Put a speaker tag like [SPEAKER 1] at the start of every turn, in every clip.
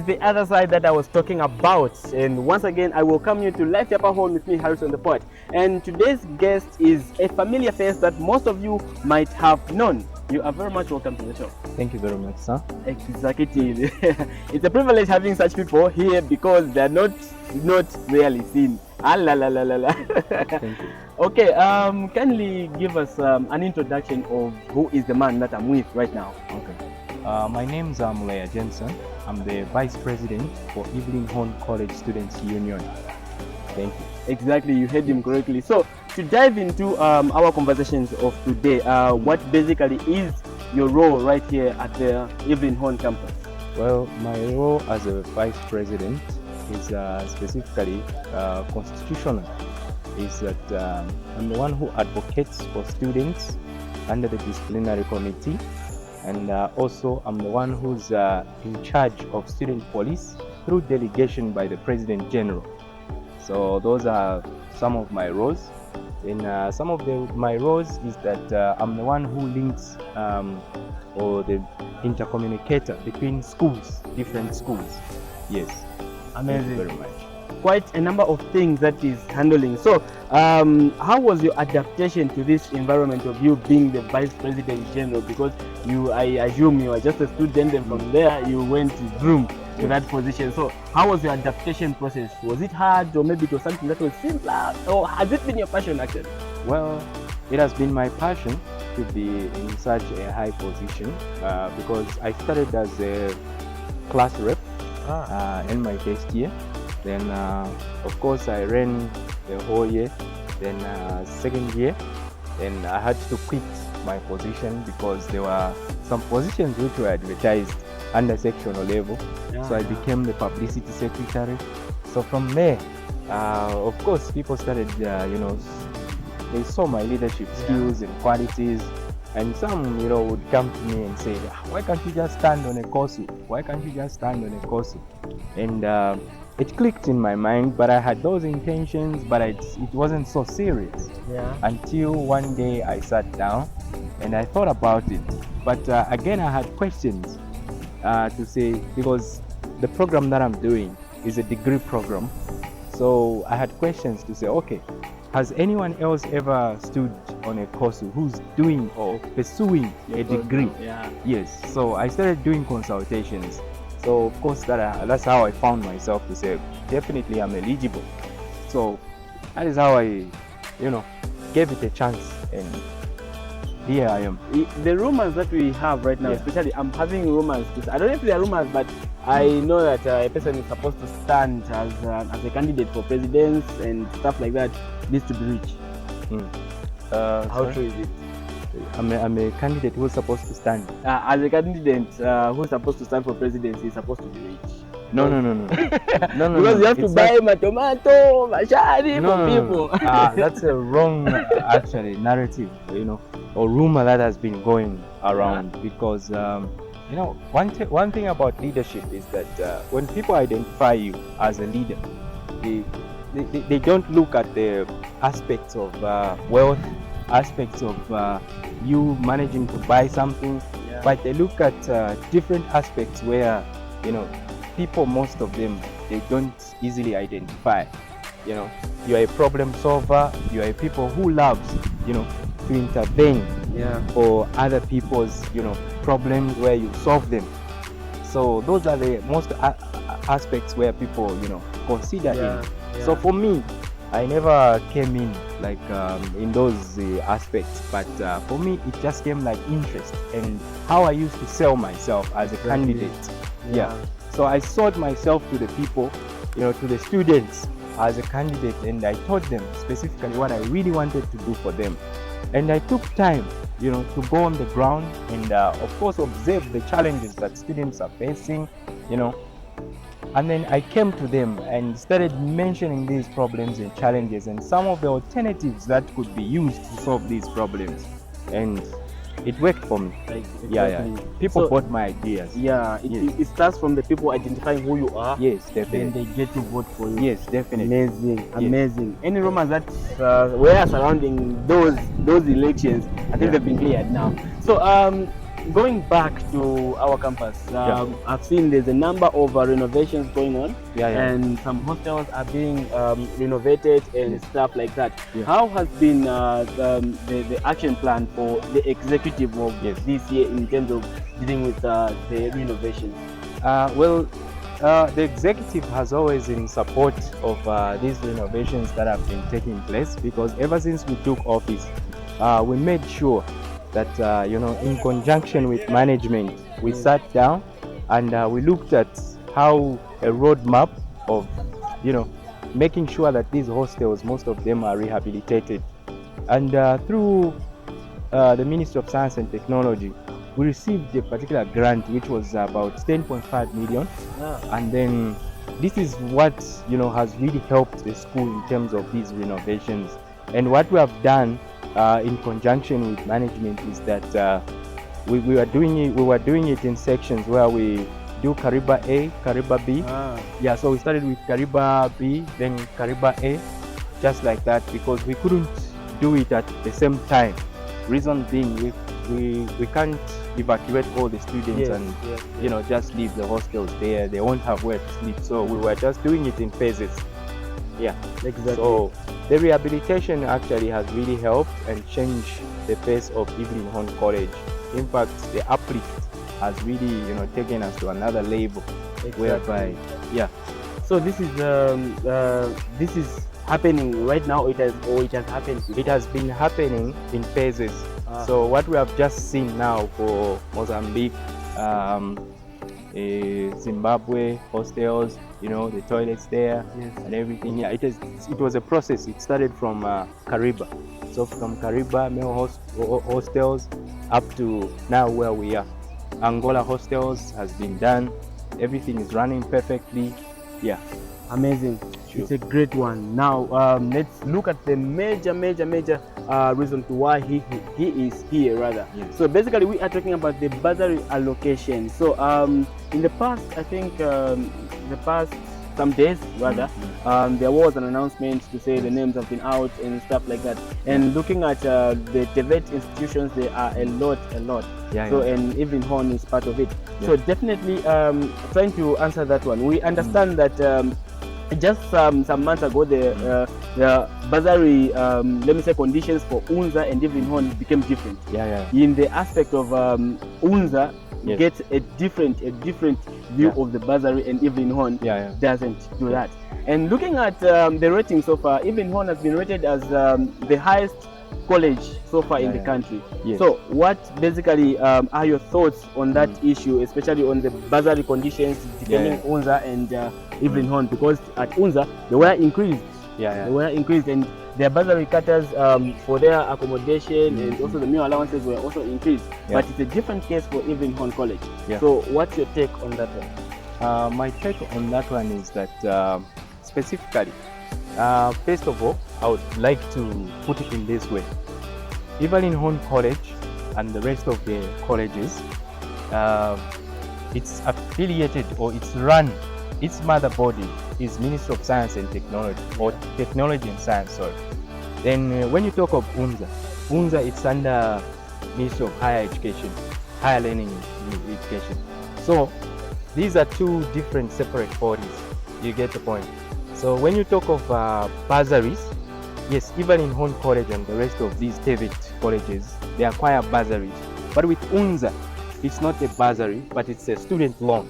[SPEAKER 1] the other side that I was talking about. And once again, I welcome you to Life Yapa Home with me, Harrison the Poet. And today's guest is a familiar face that most of you might have known. You are very much welcome to the show.
[SPEAKER 2] Thank you very much, sir.
[SPEAKER 1] Exactly. It's a privilege having such people here because they're not rarely seen. Ah, la la la la la.
[SPEAKER 2] Thank you.
[SPEAKER 1] Okay, kindly give us an introduction of who is the man that I'm with right now.
[SPEAKER 2] Okay. My name is Muleya, Jameson. I'm the Vice President for Evelyn College Students Union. Thank you.
[SPEAKER 1] Exactly, you heard him correctly. So, to dive into our conversations of today, what basically is your role right here at the Evelyn campus?
[SPEAKER 2] Well, my role as a Vice President is specifically constitutional. Is that I'm the one who advocates for students under the disciplinary committee, and also I'm the one who's in charge of student police through delegation by the President General. So those are some of my roles. And some of my roles is that I'm the one who links or the intercommunicator between schools, different schools. Yes.
[SPEAKER 1] Amazing.
[SPEAKER 2] Thank you very much.
[SPEAKER 1] Quite a number of things that is handling. So, how was your adaptation to this environment of you being the Vice President General? Because I assume you are just a student, and from there you went to that position. So, how was your adaptation process? Was it hard, or maybe it was something that was simpler, or has it been your passion actually?
[SPEAKER 2] Well, it has been my passion to be in such a high position because I started as a class rep in my first year. Then, of course, I ran the whole year. Then, second year, then I had to quit my position because there were some positions which were advertised under sectional level. So I became the publicity secretary. So from there, of course, people started, they saw my leadership skills and qualities. And some, would come to me and say, why can't you just stand on EHCOSU? Why can't you just stand on EHCOSU? And it clicked in my mind, but I had those intentions, but it wasn't so serious. Until one day I sat down and I thought about it. But again, I had questions to say, because the program that I'm doing is a degree program. So I had questions to say, okay, has anyone else ever stood on EHCOSU who's doing or pursuing a degree? Yes. So I started doing consultations. So of course that's how I found myself to say, definitely I'm eligible. So that is how I, gave it a chance, and here I am.
[SPEAKER 1] The rumors that we have right now, especially I'm having rumors. I don't know if they are rumors, but I know that a person is supposed to stand as a candidate for presidents and stuff like that needs to be rich. How true is it?
[SPEAKER 2] I'm a candidate who's supposed to stand.
[SPEAKER 1] As a candidate who's supposed to stand for presidency, is supposed to be rich.
[SPEAKER 2] No.
[SPEAKER 1] Because you have to buy my tomato, mashari for people.
[SPEAKER 2] That's a wrong, actually, narrative, or rumor that has been going around. Because, one thing about leadership is that when people identify you as a leader, they don't look at the aspects of wealth, aspects of you managing to buy something, but they look at different aspects where people, most of them, they don't easily identify. You're a problem solver, you're a people who loves to intervene for other people's problems where you solve them. So those are the most aspects where people consider it. So for me, I never came in like in those aspects, but for me it just came like interest and how I used to sell myself as a candidate. So I sold myself to the people, to the students as a candidate, and I taught them specifically what I really wanted to do for them. And I took time, to go on the ground and of course observe the challenges that students are facing, And then I came to them and started mentioning these problems and challenges and some of the alternatives that could be used to solve these problems. And it worked for me. People bought my ideas.
[SPEAKER 1] It starts from the people identifying who you are.
[SPEAKER 2] Yes, definitely.
[SPEAKER 1] And they get to vote for you.
[SPEAKER 2] Yes, definitely.
[SPEAKER 1] Amazing. Any rumors that were surrounding those elections, I think they've been cleared now. So going back to our campus, I've seen there's a number of renovations going on, and some hostels are being renovated and stuff like that. How has been the action plan for the executive of this year in terms of dealing with the renovations?
[SPEAKER 2] Well, the executive has always in support of these renovations that have been taking place, because ever since we took office, we made sure that in conjunction with management, we sat down and we looked at how a roadmap of making sure that these hostels, most of them are rehabilitated, and through the Ministry of Science and Technology, we received a particular grant which was about 10.5 million, and then this is what has really helped the school in terms of these renovations. And what we have done in conjunction with management is that we were doing it in sections where we do Kariba A, Kariba B. So we started with Kariba B, then Kariba A, just like that, because we couldn't do it at the same time. Reason being, we can't evacuate all the students and just leave the hostels there. They won't have where to sleep. So we were just doing it in phases.
[SPEAKER 1] Exactly.
[SPEAKER 2] So the rehabilitation actually has really helped and changed the face of Evelyn Horn College. In fact, the uplift has really taken us to another level, whereby
[SPEAKER 1] So this is happening right now. It has happened.
[SPEAKER 2] It has been happening in phases. So what we have just seen now for Mozambique, Zimbabwe hostels, the toilets there and everything. It was a process. It started from Kariba. So from Kariba, male hostels up to now where we are. Angola hostels has been done. Everything is running perfectly.
[SPEAKER 1] Amazing. Sure. It's a great one. Now let's look at the major reason to why he is here rather. So basically we are talking about the bursary allocation. So in the past, I think the past some days rather, there was an announcement to say the names have been out and stuff like that. And looking at the TVET institutions, there are a lot. And Evelyn Horn is part of it. So definitely trying to answer that one. We understand that just some months ago, the bursary, let me say, conditions for UNZA and Evelyn Horn became different. In the aspect of UNZA, gets a different view of the bursary, and Evelyn Horn doesn't do that. And looking at the rating so far, Evelyn Horn has been rated as the highest college so far in the country. So what basically are your thoughts on that issue, especially on the bursary conditions between UNZA and Evelyn Horn? Because at UNZA they were increased. They were increased, and their bursary cutters for their accommodation and also the meal allowances were also increased. But it's a different case for Evelyn Horn College. So what's your take on that one?
[SPEAKER 2] My take on that one is that specifically, first of all, I would like to put it in this way. Evelyn Horn College and the rest of the colleges, it's affiliated or it's run, its mother body is Ministry of Science and Technology, or Technology and Science, sorry. Then when you talk of UNZA, it's under Ministry of Higher Education, Higher Learning and Education. So these are two different separate bodies. You get the point. So when you talk of bursaries, yes, even in Horn College and the rest of these TVET colleges, they acquire bursaries. But with UNZA, it's not a bursary, but it's a student loan.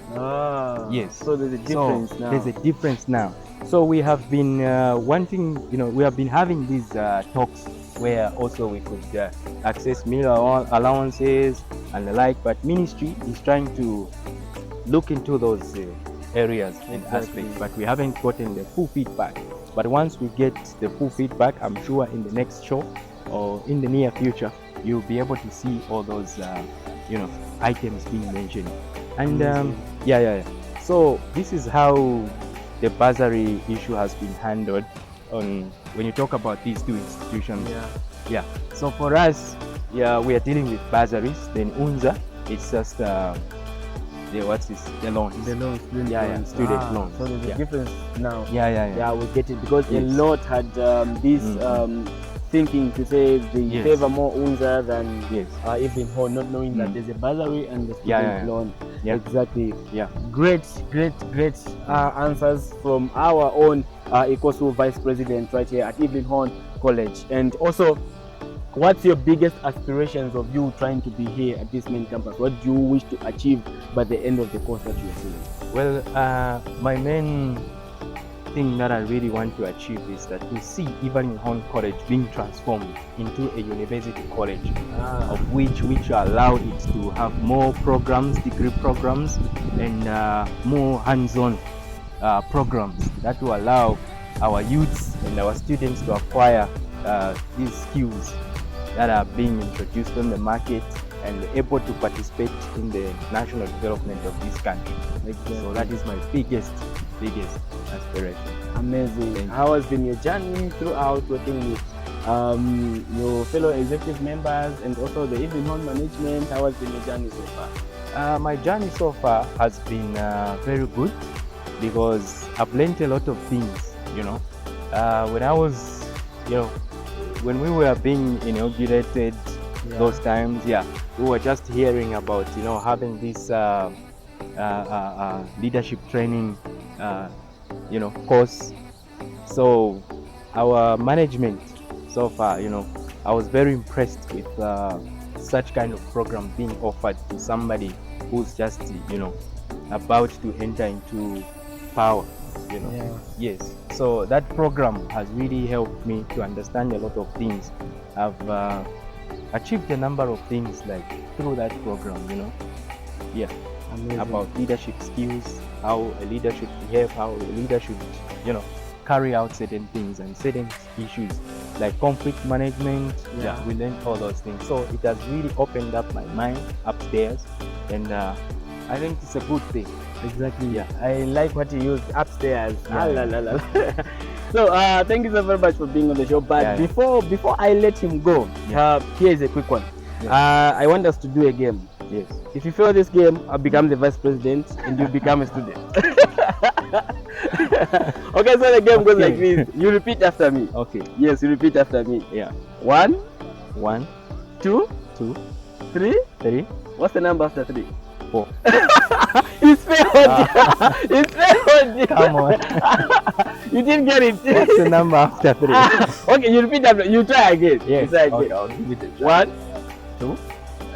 [SPEAKER 2] Yes.
[SPEAKER 1] So there's a difference now.
[SPEAKER 2] There's a difference now. So we have been we have been having these talks where also we could access meal allowances and the like, but ministry is trying to look into those areas and aspects, but we haven't gotten the full feedback. But once we get the full feedback, I'm sure in the next show or in the near future, you'll be able to see all those items being mentioned. And so this is how the bursary issue has been handled on when you talk about these two institutions. So for us, we are dealing with bursaries. Then UNZA, it's just the loans.
[SPEAKER 1] The loans,
[SPEAKER 2] student loans.
[SPEAKER 1] So there's a difference now.
[SPEAKER 2] We get it
[SPEAKER 1] because a lot had these thinking to say they
[SPEAKER 2] Yes.
[SPEAKER 1] favor more Unza than
[SPEAKER 2] Yes.
[SPEAKER 1] Evelyn Hall, not knowing that there's a bursary and the student
[SPEAKER 2] Yeah.
[SPEAKER 1] loan.
[SPEAKER 2] Yeah.
[SPEAKER 1] Exactly.
[SPEAKER 2] Yeah.
[SPEAKER 1] Great answers from our own EHCOSU Vice President right here at Evelyn Hall College. And also, what's your biggest aspirations of you trying to be here at this main campus? What do you wish to achieve by the end of the course that you're doing?
[SPEAKER 2] Well, my main thing that I really want to achieve is that to see Evelyn Hall College being transformed into a university college, of which allowed it to have more programs, degree programs, and more hands-on programs that will allow our youths and our students to acquire these skills that are being introduced on the market and able to participate in the national development of this country.
[SPEAKER 1] Exactly.
[SPEAKER 2] So that is my biggest aspiration.
[SPEAKER 1] Amazing. How has been your journey throughout working with your fellow executive members and also the Evelyn Hall management? How has been your journey so far?
[SPEAKER 2] My journey so far has been very good because I've learned a lot of things. When I was, when we were being inaugurated, those times, we were just hearing about, having this leadership training, course. So our management so far, I was very impressed with such kind of program being offered to somebody who's just, about to enter into power. Yes. So that program has really helped me to understand a lot of things. I've achieved a number of things through that program.
[SPEAKER 1] Amazing.
[SPEAKER 2] About leadership skills, how a leader should behave, how a leader should, carry out certain things and certain issues like conflict management. We learned all those things. So it has really opened up my mind upstairs, and I think it's a good thing.
[SPEAKER 1] Exactly. I like what you used, upstairs.
[SPEAKER 2] Yeah.
[SPEAKER 1] So thank you so very much for being on the show. But before I let him go, here is a quick one. I want us to do a game.
[SPEAKER 2] Yes.
[SPEAKER 1] If you fail this game, I'll become the vice president and you become a student. Okay, so the game goes like this. You repeat after me.
[SPEAKER 2] Okay.
[SPEAKER 1] Yes, you repeat after me.
[SPEAKER 2] Yeah.
[SPEAKER 1] 1, 2,
[SPEAKER 2] 2,
[SPEAKER 1] 3.
[SPEAKER 2] 3.
[SPEAKER 1] What's the number after 3?
[SPEAKER 2] 4.
[SPEAKER 1] It's failed. It's failed.
[SPEAKER 2] Come on.
[SPEAKER 1] You didn't get it.
[SPEAKER 2] What's the number after 3?
[SPEAKER 1] Okay, you repeat after. You try again.
[SPEAKER 2] Yes.
[SPEAKER 1] You try again.
[SPEAKER 2] Okay, I'll give it a try.
[SPEAKER 1] 1,
[SPEAKER 2] 2.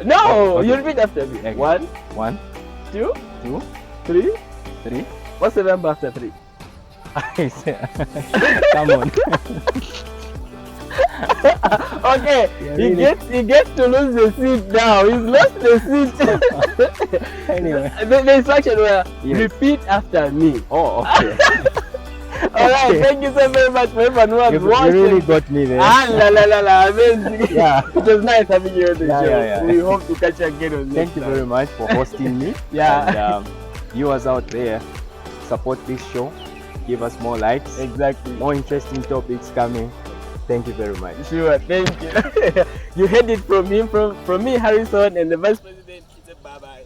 [SPEAKER 1] No,
[SPEAKER 2] Okay.
[SPEAKER 1] you repeat after me.
[SPEAKER 2] Okay.
[SPEAKER 1] 1,
[SPEAKER 2] 1,
[SPEAKER 1] 2,
[SPEAKER 2] 2,
[SPEAKER 1] 3.
[SPEAKER 2] 3.
[SPEAKER 1] What's the number after 3?
[SPEAKER 2] Come on.
[SPEAKER 1] Okay,
[SPEAKER 2] Yeah,
[SPEAKER 1] he gets to lose the seat now. He's lost the seat.
[SPEAKER 2] Anyway.
[SPEAKER 1] The instruction were
[SPEAKER 2] Yes.
[SPEAKER 1] repeat after me.
[SPEAKER 2] Oh, okay.
[SPEAKER 1] Alright,
[SPEAKER 2] Okay.
[SPEAKER 1] thank you so very much for everyone who has
[SPEAKER 2] You
[SPEAKER 1] watched.
[SPEAKER 2] really got me there.
[SPEAKER 1] Amazing.
[SPEAKER 2] Yeah.
[SPEAKER 1] It was nice having you on the show.
[SPEAKER 2] Yeah.
[SPEAKER 1] We hope to catch you again on
[SPEAKER 2] Thank you very much for hosting me.
[SPEAKER 1] Yeah.
[SPEAKER 2] And viewers out there, support this show. Give us more likes.
[SPEAKER 1] Exactly.
[SPEAKER 2] More interesting topics coming. Thank you very much.
[SPEAKER 1] Sure, thank you. You heard it from him, from me, Harrison, and the vice president. He said bye bye.